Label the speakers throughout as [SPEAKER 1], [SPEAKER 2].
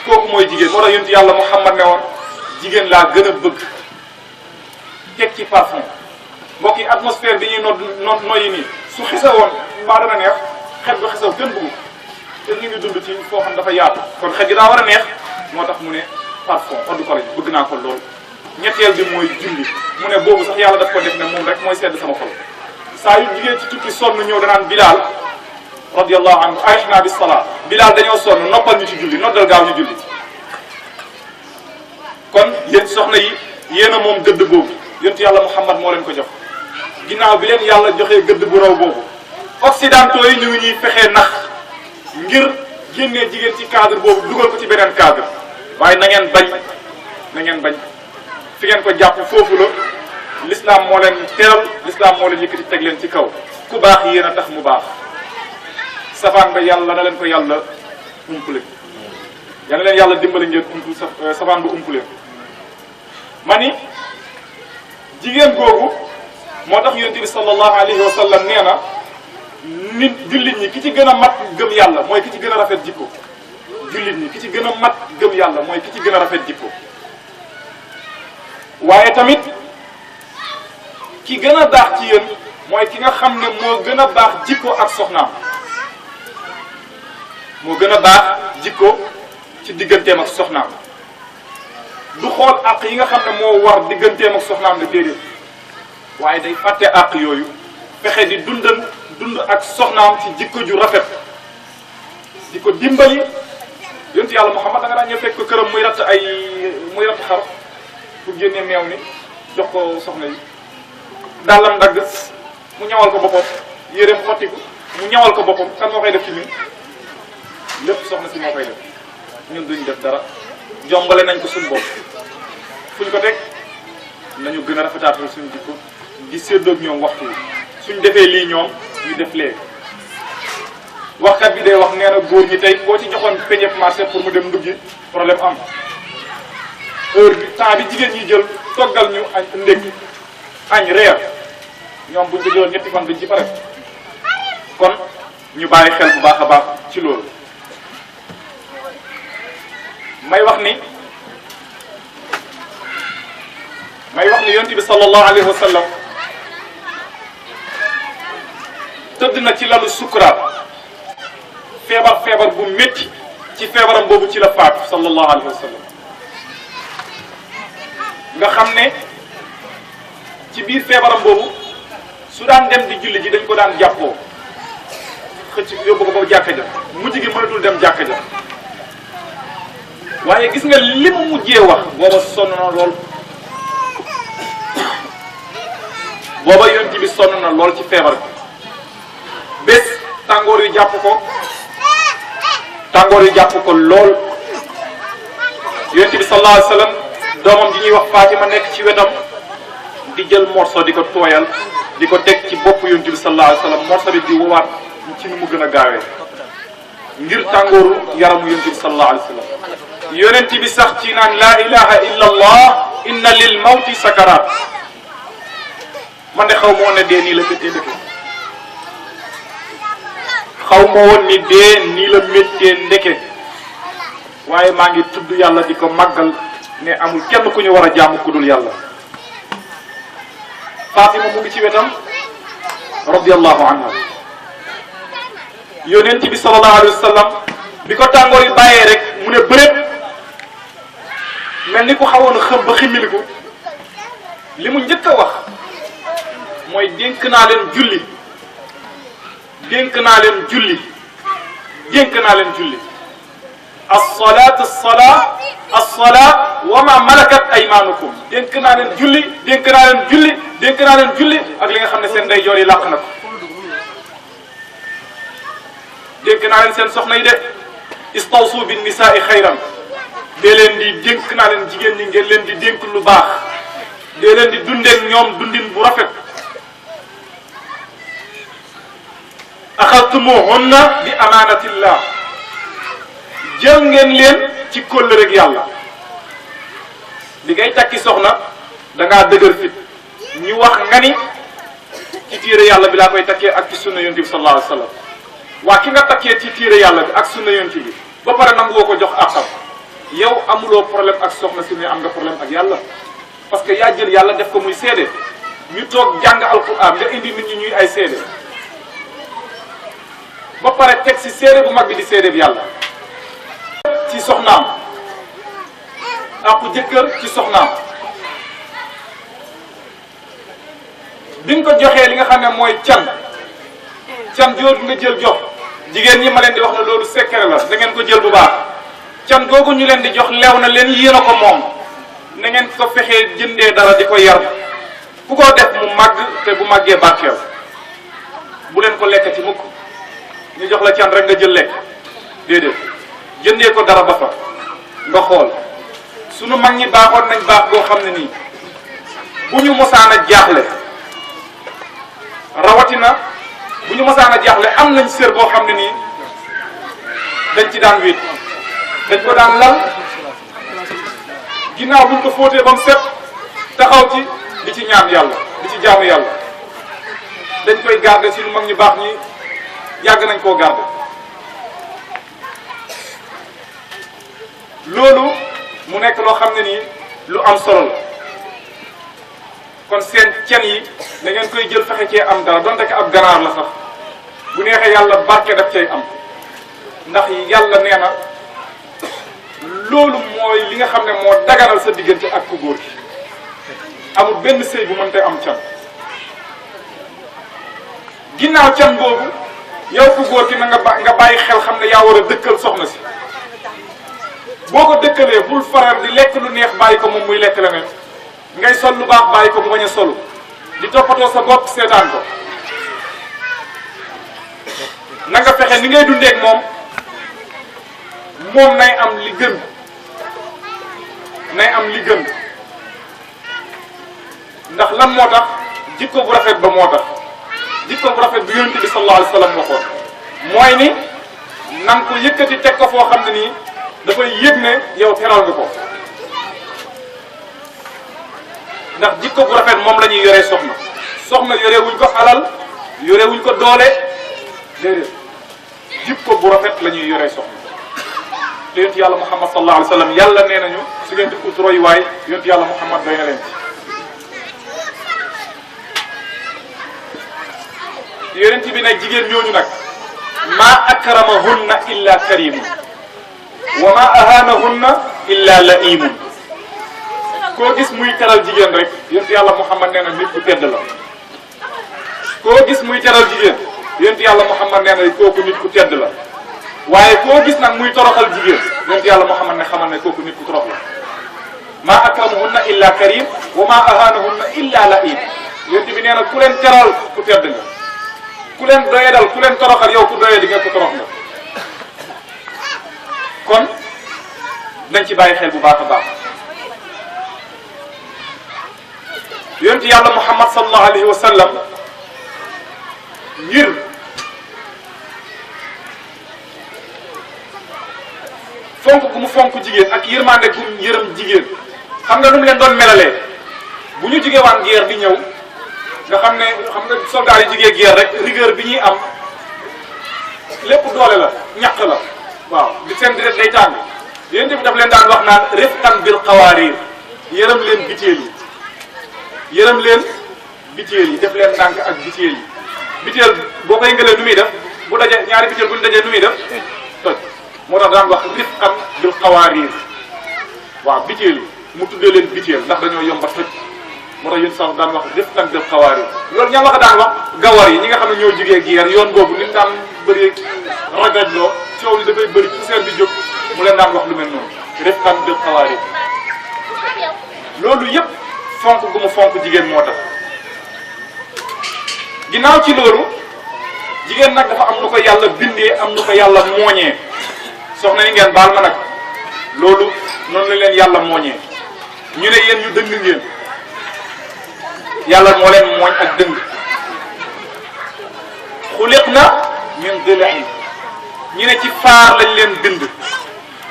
[SPEAKER 1] kooku mooy jigéen. moo tax yonent yàlla Muhammad ne woon jigéen laa gën a bëgg teg ci parfum. mbokk yi atmosphère bi ñuy noyyi nii su xesawoon mbaa dana neex xet ba xesaw kenn bëggu te ñu ngi dund ci foo xam dafa yaatu kon xet gi daa war a neex moo tax mu ne parfum eau de Cologne bëgg naa ko lool. ñetteel bi mooy julli mu ne boobu sax yàlla daf ko def ne moom rek mooy sedd sama xol saa yu jigéen ci tukki sonn ñëw danaan Bilal radiyallahu anhu arihna bis salaa Bilal dañoo sonn noppal ñu ci julli noddal gaaw ñu julli. kon yéen soxna yi yéen a moom gëdd boobu yonent yàlla Muhammad moo leen ko jox ginnaaw bi leen yàlla joxee gëdd bu raw boobu occidentaux yi ñu ngi ñuy fexee nax ngir génnee jigéen ci cadre boobu dugal ko ci beneen cadre waaye na ngeen bañ na ngeen bañ fi ngeen ko jàpp foofu la l'islam moo leen teral l'islam moo leen yëkkati teg leen ci kaw ku baax yéen a tax mu baax safaan ba yàlla na leen ko yàlla umpule yal na leen yàlla dimbali ngeen umpul safaan ba umpule ma ni jigéen googu moo tax yonent bi sallallahu alayhi wa sallam nee na nit jullit ñi ki ci gën a mat gëm yàlla mooy ki ci gën a rafet jikko jullit ñi ki ci gën a mat gëm yàlla mooy ki ci gën a rafet jikko waaye tamit ki gën a baax ci yéen mooy ki nga xam ne moo gën a baax jikko ak soxnaam moo gën a baax jikko ci digganteem ak soxnaam du xool àq yi nga xam ne moo war digganteem ak soxnaam ne déedéet waaye day fàtte àq yooyu fexe di dund ak soxnaam ci jikko ju rafet di ko dimbali yonent yàlla Muhammad da nga daan ñëw fekk ko këram muy ratt xar pour génnee meew mi jox ko soxna yi dàllam dagg mu ñawal ko boppam yéreem xottiku mu ñawal ko boppam kan moo koy def ci ñun lépp soxna si moo koy def ñun duñ def dara jombale nañ ko suñu bopp fuñ ko teg nañu gën a rafetaatal suñu jikko di séddoog ñoom waxtu suñ defee lii ñoom ñu def lee waxkat bi day wax nee na góor ñi tey boo ci joxoon peñeef marché pour mu dem nduggi problème am heure bi temps bi jigéen ñi jël toggal ñu añ ndékki añ reer ñoom buñ ko jëloon ñetti fan duñ ci pare kon ñu bàyyi xel bu baax a baax ci loolu may wax ni yonent bi sallallahu alayhi wa sallam tëdd na ci lalu sukuraat feebar bu métti ci feebaram boobu ci la faatu sallallahu alayhi wa sallam nga xam ne ci biir feebaram boobu su daan dem di julli ji dañ ko daan jàppoo xëcc yóbbu ko ba jàkka ja mujj gi mënatul dem jàkka ja waaye gis nga li mu mujjee wax booba sonn na lool booba yonent bi sonn na lool ci feebar bi bés tàngoor yu jàpp ko lool yonent bi sallallahu alayhi wa sallam doomam ji ñuy wax Fatima nekk ci wetam di jël morso di ko tooyal di ko teg ci bopp yonent bi sallallahu alayhi wa sallam morso bi di wowaat ci ni mu gën a gaawee ngir tàngooru yaramu yonent bi sallallahu alayhi wa sallam yonent bi sax ci naan laa ilaha illa allah inna lil mawti sakarat man de xaw ma woon ne dee nii la méttee ndeke xaw ma woon ni dee nii la méttee ndeke waaye maa ngi tudd yàlla di ko màggal ne amul kenn ku ñu war a jaamu ku dul yàlla Fatima mu ngi ci wetam radiyallahu anha yonent bi sallallahu alayhi wa sallam bi ko tàngoor yi bàyyee rek mu ne bëreet mel ni ku xawoon a xëm ba ximmiliku li mu njëkk a wax mooy dénk naa leen julli dénk naa leen julli dénk naa leen julli as-salaat as-salaat as-salaat wa ma malakat aymanukum dénk naa leen julli dénk naa leen julli dénk naa leen julli ak li nga xam ne seen ndeyjoor yi làq na ko dénk naa leen seen soxna yi de istawsu bin nisaai xayran dee leen di dénk naa leen jigéen ñi ngeen leen di dénk lu baax dee leen di dundeen ñoom dundin bu rafet axaltumuhunna bi amaanatillah jël ngeen leen ci kóllëre ak yàlla li ngay takki soxna da ngaa dëgër fit ñu wax nga ni ci tiire yàlla bi laa koy takkee ak ci sunna yonent bi sallallahu alayhi wa sallam waa ki nga takkee ci tiire yàlla bi ak sunna yonent bi ba pare nangu woo ko jox àqam yow amuloo problème ak soxna si mais am nga problème ak yàlla parce que yaa jël yàlla def ko muy seede ñu toog jàng alquran nga indi nit ñi ñuy ay seede ba pare teg si seede bu mag bi di seede bi yàlla ci soxnaam aku jëkkër ci soxnaam bi nga ko joxee li nga xam ne mooy can jooju nga jël jox jigéen ñi ma leen di wax ne loolu secret la da ngeen ko jël bu baax can googu ñu leen di jox lew na leen yéen a ko moom na ngeen ko fexee jëndee dara di ko yar ku ko def mu màgg te bu màggee barkeel bu leen ko lekk ci mukk ñu jox la can rek nga jël lekk déedéet jëndee ko dara ba fa nga xool sunu mag ñi baaxoon nañ baax boo xam ne nii bu ñu mosaan a jaaxle rawatina bu ñu mosaan a jaaxle am nañ sër boo xam ne nii dañ ci daan wéet dañ ko daan lal ginnaaw buñ ko fóotee ba mu set taxaw ci di ci ñaan yàlla di ci jaamu yàlla dañ koy garder si lu mag ñu baax ñi yàgg nañ koo garder loolu mu nekk loo xam ne nii lu am solo la kon seen cen yi da ngeen koy jël fexe cee am dara donte ko ab ganaar la sax bu neexee yàlla barke daf cay am ndax yàlla nee na loolu mooy li nga xam ne moo daganal sa diggante ak ku góor gi amul benn sëy bu mënte am can ginnaaw can boobu yow ku góor gi na nga bàyyi xel xam ne yaa war a dëkkal soxna si boo ko dëkkalee bul faral di lekk lu neex bàyyi ko moom muy lekk leneen ngay sol lu baax bàyyi ko mu bañ a solu di toppatoo sa bopp seetaan ko na nga fexe ni ngay dundeek moom nay am li gën ndax lan moo tax jikko bu rafet ba moo tax jikko bu rafet bi yonent bi sallallahu alayhi wa sallam waxoon mooy ni na nga ko yëkkati teg ko foo xam ne nii dafay yëg ne yow teral nga ko ndax jikko bu rafet moom la ñuy yoree soxna yore wuñ ko alal yore wuñ ko doole déedéet jikko bu rafet la ñuy yoree soxna te yonent yàlla Muhammad sallallahu alayhi wa sallam yàlla nee nañu su ngeen di ut royuwaay yonent yàlla Muhammad doy na leen ci yonent bi nag jigéen ñooñu nag maa akramahunna illa karimun wa ma ahanahunna illa laimun koo gis muy teral jigéen rek yonent yàlla Muhammad nee na nit ku tedd la koo gis muy teral jigéen yonent yàlla Muhammad nee na kooku nit ku tedd la waaye koo gis nag muy toroxal jigéen yonent yàlla Muhammad ne xamal ne kooku nit ku torox la ma akramahunna illa karim wa ma ahanahunna illa laim yonent bi nee na ku leen teral ku tedd nga ku leen doyadal ku leen toroxal yow ku doyadi nga ko torox nga kon nañ ci bàyyi xel bu baax a baax yonent yàlla Muhammad sallallahu alayhi wa sallam ngir fonk gu mu fonk jigéen ak yërmande gu mu yërëm jigéen xam nga nu mu leen doon melalee bu ñu jugee waan guerre di ñëw nga xam nga soldat yi jugee guerre rek rigueur bi ñuy am lépp doole la ñaq la waaw di seen deret day tàng yéen bi daf leen daan wax naan rifqan bil xawaarir yërëm leen biteel yi def leen ndànk ak biteel yi biteel boo koy ngëlee nu muy def bu dajee ñaari biteel bu ñu dajee nu muy def toj moo tax daan wax rifqan bil xawaarir waaw biteel yi mu tuddee leen biteel ndax dañoo yomba toj moo tax yéen sax daan wax rifqan bil xawaarir loolu ñaa la ko daan wax gawar yi ñi nga xam ne ñoo jugee guerre yoon boobu ni mu daan bëree ragajloo coow li dafay bëri poussière bi jóg mu leen daan wax lu mel noonu rifqan bil xawaarir loolu yëpp fonk gu mu fonk jigéen moo tax ginnaaw ci loolu jigéen nag dafa am nu ko yàlla bindee am nu ko yàlla mooñee soxna yi ngeen baal ma nag loolu noonu la leen yàlla mooñee ñu ne yéen ñu dëng ngeen yàlla moo leen mooñ ak dëng xuliqna min dila'in ñu ne ci faar lañ leen bind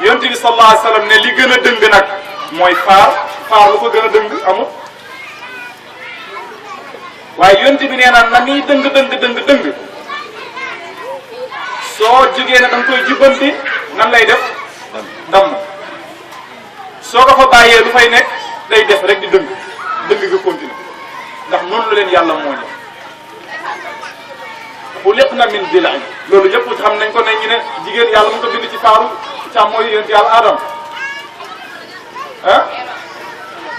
[SPEAKER 1] yonent bi sallallahu alayhi wa sallam ne li gën a dëng nag mooy faar lu ko gën a dëng amul waaye yonent bi nee na muy dëng soo jógee ne da nga koy jubbanti nan lay def damm soo ko fa bàyyee lu fay nekk day def rek di dëng nga continuer ndax noonu la leen yàlla moo ñëw xuliqna min dil'in loolu yëpp xam nañ ko ne ñu ne jigéen yàlla mu ko bind ci faaru càmmooy yonent yàlla Aadama ah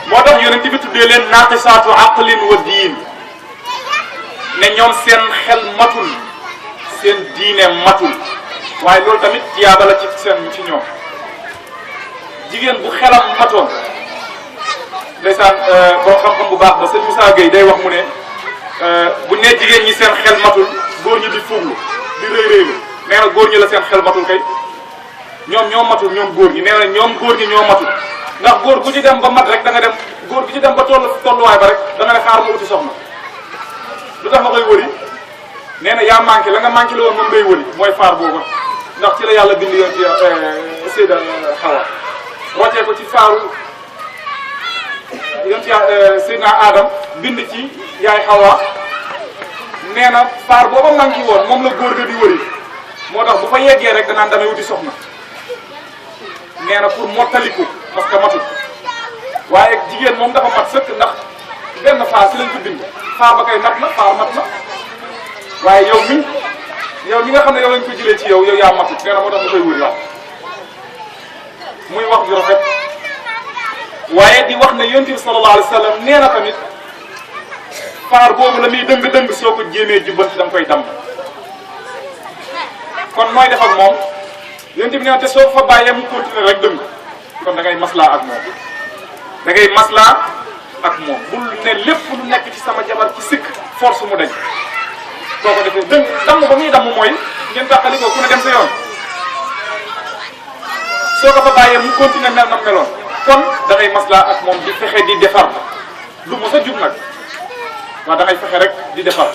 [SPEAKER 1] moo tax yonent bi tuddee leen naaqisaatu aqlin wa diin ne ñoom seen xel matul seen diine matul waaye loolu tamit tiyaaba la ci ñoom jigéen bu xelam matoon ndeysaan boo xam-xam bu baax ba sëñ Moussa Gueye day wax mu ne bu ne jigéen ñi seen xel matul góor ñi di fuuglu di rëy rëylu nee na góor ñi la seen xel matul kay ñoom ñoo matul ñoom góor ñi nee na ñoom góor ñi ñoo matul ndax góor gu ci dem ba mat rek da nga dem góor gu ci dem ba tolluwaay ba rek da nga ne xaar ma uti soxna lu tax ma koy wëri nee na yaa manqué la nga manqué la woon moom ngay wëri mooy faar boobu ndax ci la yàlla bind yoon ci Seyda Hawa rootee ko ci faaru yoon ci Seydina Adam bind ci yaay Hawa nee na faar booba manqué woon moom la góor ga di wëri moo tax bu fa yeggee rek danaan damay wuti soxna nee na pour mottaliku parce que matul waaye jigéen moom dafa mat sëkk ndax benn faar si lañ ko bind faar ba kay mat na faar mat na waaye yow mi nga xam ne yow lañ ko jëlee ci yow yaa matut nee na moo tax nga koy wëri waaw muy wax ju rafet waaye di wax ne yonent bi sallallahu alayhi wa sallam nee na tamit faar boobu la muy dëng-dëng soo ko jéemee jubbanti da nga koy damm kon nooy def ak moom yonent bi nee na te soo ko fa bàyyee mu continuer rek dëng kon da ngay maslaa ak moom da ngay maslaa ak moom bul ne lépp lu nekk ci sama jabar ci sikk force mu dañ soo ko defee dëng damm ba muy damm mooy ngeen tàqali ko ku ne dem sa yoon soo ko fa bàyyee mu continuer mel na meloon kon da ngay maslaa ak moom di fexe di defar du mos a jub nag waaw da ngay fexe rek di defar